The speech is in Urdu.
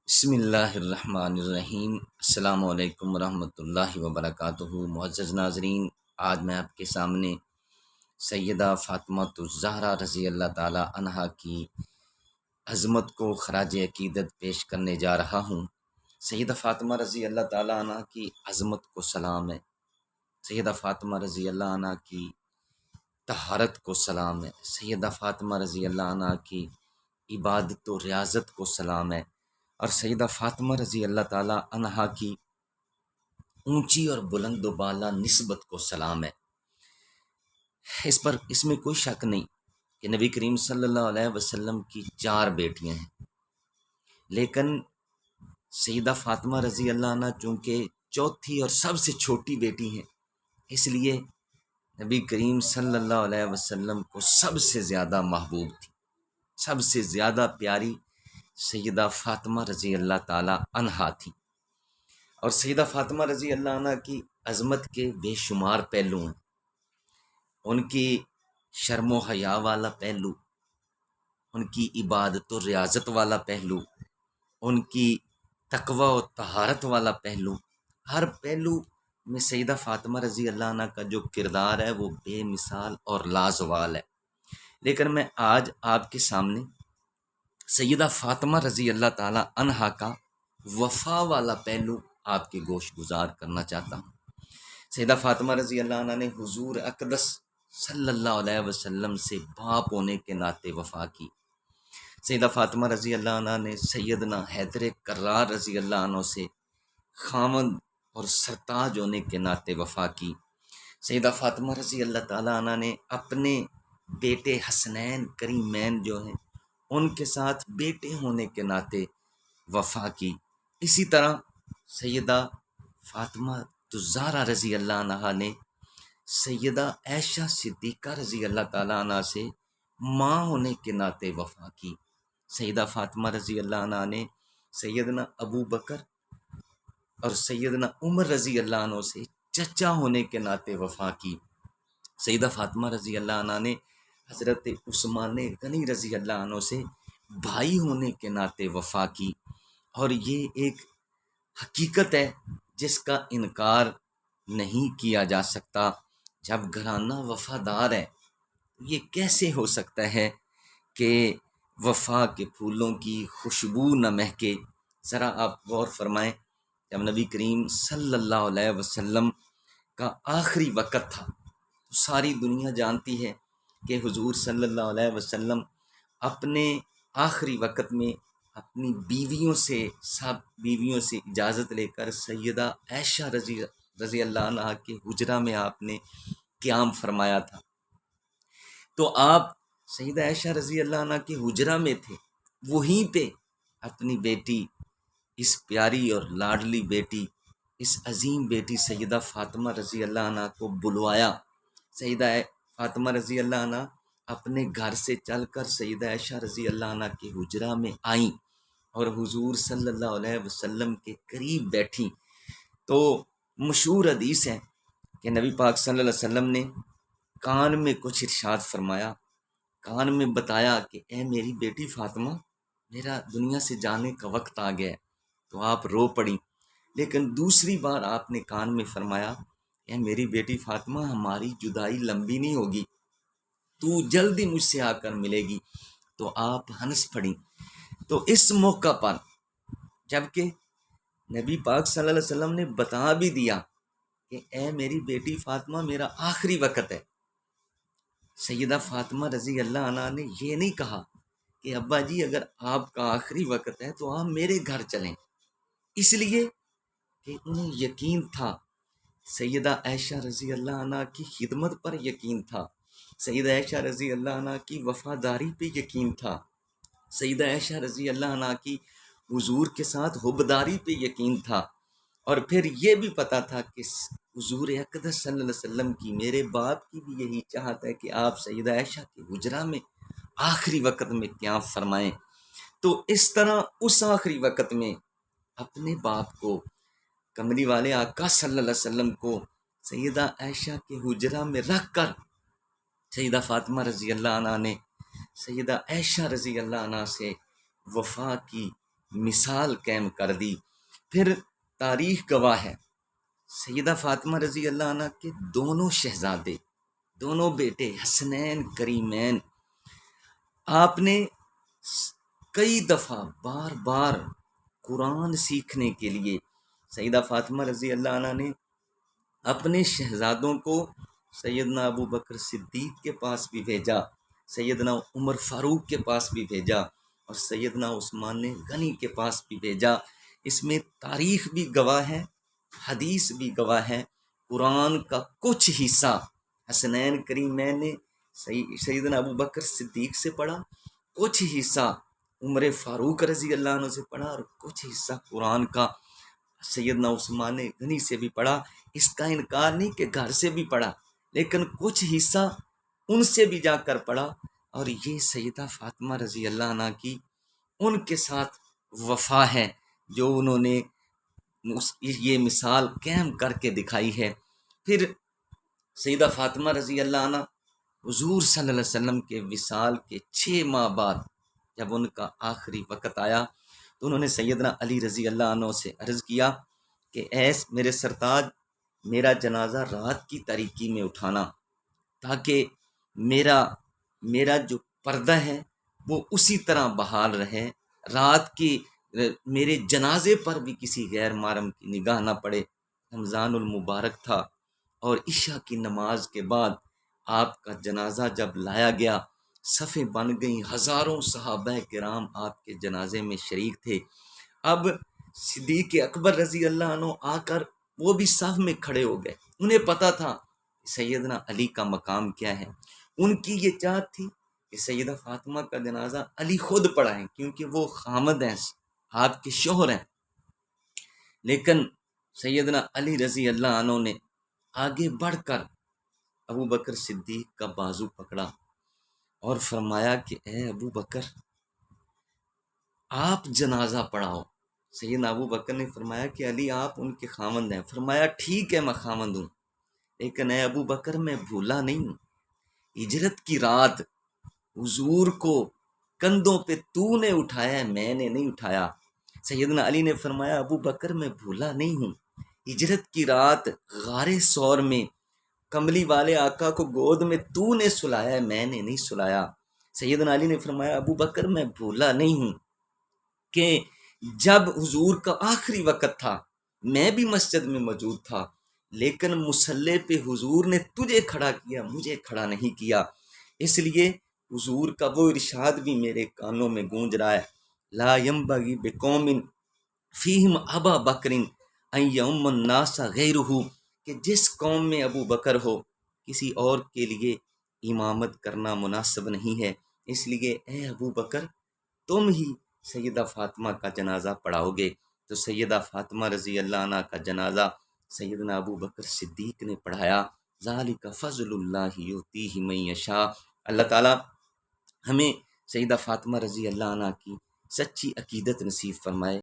بسم اللہ الرحمن الرحیم۔ السلام علیکم ورحمۃ اللہ وبرکاتہ۔ معزز ناظرین، آج میں آپ کے سامنے سیدہ فاطمہ الزہرا رضی اللہ تعالی عنہا کی عظمت کو خراج عقیدت پیش کرنے جا رہا ہوں۔ سیدہ فاطمہ رضی اللہ تعالی عنہا کی عظمت کو سلام ہے، سیدہ فاطمہ رضی اللہ عنہا کی طہارت کو سلام ہے، سیدہ فاطمہ رضی اللہ عنہا کی عبادت و ریاضت کو سلام ہے، اور سیدہ فاطمہ رضی اللہ تعالی عنہا کی اونچی اور بلند و بالا نسبت کو سلام ہے۔ اس میں کوئی شک نہیں کہ نبی کریم صلی اللہ علیہ وسلم کی 4 بیٹیاں ہیں، لیکن سیدہ فاطمہ رضی اللہ عنہ چونکہ چوتھی اور سب سے چھوٹی بیٹی ہیں، اس لیے نبی کریم صلی اللہ علیہ وسلم کو سب سے زیادہ محبوب تھی، سب سے زیادہ پیاری سیدہ فاطمہ رضی اللہ تعالی عنہا تھی۔ اور سیدہ فاطمہ رضی اللہ عنہ کی عظمت کے بے شمار پہلو ہیں، ان کی شرم و حیا والا پہلو، ان کی عبادت و ریاضت والا پہلو، ان کی تقوی و طہارت والا پہلو، ہر پہلو میں سیدہ فاطمہ رضی اللہ عنہ کا جو کردار ہے وہ بے مثال اور لازوال ہے۔ لیکن میں آج آپ کے سامنے سیدہ فاطمہ رضی اللہ تعالی عنہا کا وفا والا پہلو آپ کے گوش گزار کرنا چاہتا ہوں۔ سیدہ فاطمہ رضی اللہ عنہ نے حضور اقدس صلی اللہ علیہ وسلم سے باپ ہونے کے ناطے وفا کی۔ سیدہ فاطمہ رضی اللہ عنہ نے سیدنا حیدر کرار رضی اللہ عنہ سے خاوند اور سرتاج ہونے کے ناطے وفا کی۔ سیدہ فاطمہ رضی اللہ تعالی عنہ نے اپنے بیٹے حسنین کریمین جو ہیں ان کے ساتھ بیٹے ہونے کے ناطے وفا کی۔ اسی طرح سیدہ فاطمہ الزہرا رضی اللہ عنہا نے سیدہ عائشہ صدیقہ رضی اللہ تعالی عنہ سے ماں ہونے کے ناطے وفا کی۔ سیدہ فاطمہ رضی اللہ عنہ نے سیدنا ابو بکر اور سیدنا عمر رضی اللہ عنہ سے چچا ہونے کے ناطے وفا کی۔ سیدہ فاطمہ رضی اللہ عنہ نے حضرت عثمان غنی رضی اللہ عنہ سے بھائی ہونے کے ناطے وفا کی۔ اور یہ ایک حقیقت ہے جس کا انکار نہیں کیا جا سکتا۔ جب گھرانہ وفادار ہے یہ کیسے ہو سکتا ہے کہ وفا کے پھولوں کی خوشبو نہ مہکے؟ ذرا آپ غور فرمائیں، جب نبی کریم صلی اللہ علیہ وسلم کا آخری وقت تھا تو ساری دنیا جانتی ہے کہ حضور صلی اللہ علیہ وسلم اپنے آخری وقت میں اپنی سب بیویوں سے اجازت لے کر سیدہ عائشہ رضی اللہ عنہ کے حجرہ میں آپ نے قیام فرمایا تھا۔ تو آپ سیدہ عائشہ رضی اللہ عنہ کے حجرہ میں تھے، وہیں پہ اپنی بیٹی، اس پیاری اور لاڈلی بیٹی، اس عظیم بیٹی سیدہ فاطمہ رضی اللہ عنہ کو بلوایا۔ سیدہ فاطمہ رضی اللہ عنہ اپنے گھر سے چل کر سیدہ عائشہ رضی اللہ عنہ کے حجرہ میں آئیں اور حضور صلی اللہ علیہ وسلم کے قریب بیٹھیں۔ تو مشہور حدیث ہے کہ نبی پاک صلی اللہ علیہ وسلم نے کان میں کچھ ارشاد فرمایا، کان میں بتایا کہ اے میری بیٹی فاطمہ، میرا دنیا سے جانے کا وقت آ گیا ہے، تو آپ رو پڑیں۔ لیکن دوسری بار آپ نے کان میں فرمایا، اے میری بیٹی فاطمہ، ہماری جدائی لمبی نہیں ہوگی، تو جلدی مجھ سے آ کر ملے گی، تو آپ ہنس پڑیں۔ تو اس موقع پر جبکہ نبی پاک صلی اللہ علیہ وسلم نے بتا بھی دیا کہ اے میری بیٹی فاطمہ، میرا آخری وقت ہے، سیدہ فاطمہ رضی اللہ عنہ نے یہ نہیں کہا کہ ابا جی اگر آپ کا آخری وقت ہے تو آپ میرے گھر چلیں، اس لیے کہ انہیں یقین تھا، سیدہ عائشہ رضی اللہ عنہ کی خدمت پر یقین تھا، سیدہ عائشہ رضی اللہ عنہ کی وفاداری پہ یقین تھا، سیدہ عائشہ رضی اللہ عنہ کی حضور کے ساتھ حبداری پہ یقین تھا، اور پھر یہ بھی پتہ تھا کہ حضور اقدس صلی اللہ علیہ وسلم کی، میرے باپ کی بھی یہی چاہت ہے کہ آپ سیدہ عائشہ کے حجرہ میں آخری وقت میں قیام فرمائیں۔ تو اس طرح اس آخری وقت میں اپنے باپ کو، کملی والے آقا صلی اللہ علیہ وسلم کو سیدہ عائشہ کے حجرہ میں رکھ کر سیدہ فاطمہ رضی اللہ عنہ نے سیدہ عائشہ رضی اللہ عنہ سے وفا کی مثال قائم کر دی۔ پھر تاریخ گواہ ہے، سیدہ فاطمہ رضی اللہ عنہ کے دونوں شہزادے، دونوں بیٹے حسنین کریمین، آپ نے کئی دفعہ بار بار قرآن سیکھنے کے لیے سیدہ فاطمہ رضی اللہ عنہ نے اپنے شہزادوں کو سیدنا ابو بکر صدیق کے پاس بھی بھیجا، سیدنا عمر فاروق کے پاس بھی بھیجا، اور سیدنا عثمان غنی کے پاس بھی بھیجا۔ اس میں تاریخ بھی گواہ ہے، حدیث بھی گواہ ہے۔ قرآن کا کچھ حصہ حسنین کریمین نے سیدنا ابو بکر صدیق سے پڑھا، کچھ حصہ عمر فاروق رضی اللہ عنہ سے پڑھا، اور کچھ حصہ قرآن کا سیدنا عثمان غنی سے بھی پڑھا۔ اس کا انکار نہیں کہ گھر سے بھی پڑھا، لیکن کچھ حصہ ان سے بھی جا کر پڑھا۔ اور یہ سیدہ فاطمہ رضی اللہ عنہ کی ان کے ساتھ وفا ہے، جو انہوں نے یہ مثال قائم کر کے دکھائی ہے۔ پھر سیدہ فاطمہ رضی اللہ عنہ حضور صلی اللہ علیہ وسلم کے وصال کے 6 ماہ بعد جب ان کا آخری وقت آیا تو انہوں نے سیدنا علی رضی اللہ عنہ سے عرض کیا کہ ایس میرے سرتاج، میرا جنازہ رات کی تاریکی میں اٹھانا، تاکہ میرا جو پردہ ہے وہ اسی طرح بحال رہے، رات کی میرے جنازے پر بھی کسی غیر محرم کی نگاہ نہ پڑے۔ رمضان المبارک تھا، اور عشاء کی نماز کے بعد آپ کا جنازہ جب لایا گیا، صفیں بن گئیں، ہزاروں صحابہ کرام آپ کے جنازے میں شریک تھے۔ اب صدیق اکبر رضی اللہ عنہ آ کر وہ بھی صف میں کھڑے ہو گئے۔ انہیں پتہ تھا سیدنا علی کا مقام کیا ہے۔ ان کی یہ چاہت تھی کہ سیدہ فاطمہ کا جنازہ علی خود پڑھائیں، کیونکہ وہ خامد ہیں، آپ کے شوہر ہیں۔ لیکن سیدنا علی رضی اللہ عنہ نے آگے بڑھ کر ابو بکر صدیق کا بازو پکڑا اور فرمایا کہ اے ابو بکر، آپ جنازہ پڑھاؤ۔ سیدنا ابو بکر نے فرمایا کہ علی آپ ان کے خامند ہیں۔ فرمایا ٹھیک ہے میں خامند ہوں، لیکن اے ابو بکر میں بھولا نہیں ہوں، ہجرت کی رات حضور کو کندھوں پہ تو نے اٹھایا ہے، میں نے نہیں اٹھایا۔ سیدنا علی نے فرمایا ابو بکر میں بھولا نہیں ہوں، ہجرت کی رات غار ثور میں کملی والے آقا کو گود میں تو نے سلایا ہے، میں نے نہیں سلایا۔ سیدنا علی نے فرمایا ابو بکر میں بھولا نہیں ہوں کہ جب حضور کا آخری وقت تھا میں بھی مسجد میں موجود تھا، لیکن مصلی پہ حضور نے تجھے کھڑا کیا، مجھے کھڑا نہیں کیا۔ اس لیے حضور کا وہ ارشاد بھی میرے کانوں میں گونج رہا ہے، لا ینبغی بقوم فیہم ابا بکر ان یؤم الناس غیرہ، کہ جس قوم میں ابو بکر ہو کسی اور کے لیے امامت کرنا مناسب نہیں ہے۔ اس لیے اے ابو بکر تم ہی سیدہ فاطمہ کا جنازہ پڑھاؤ گے۔ تو سیدہ فاطمہ رضی اللہ عنہ کا جنازہ سیدنا ابو بکر صدیق نے پڑھایا۔ ذالک فضل اللہ یؤتیہ من یشاء۔ اللہ تعالیٰ ہمیں سیدہ فاطمہ رضی اللہ عنہ کی سچی عقیدت نصیب فرمائے۔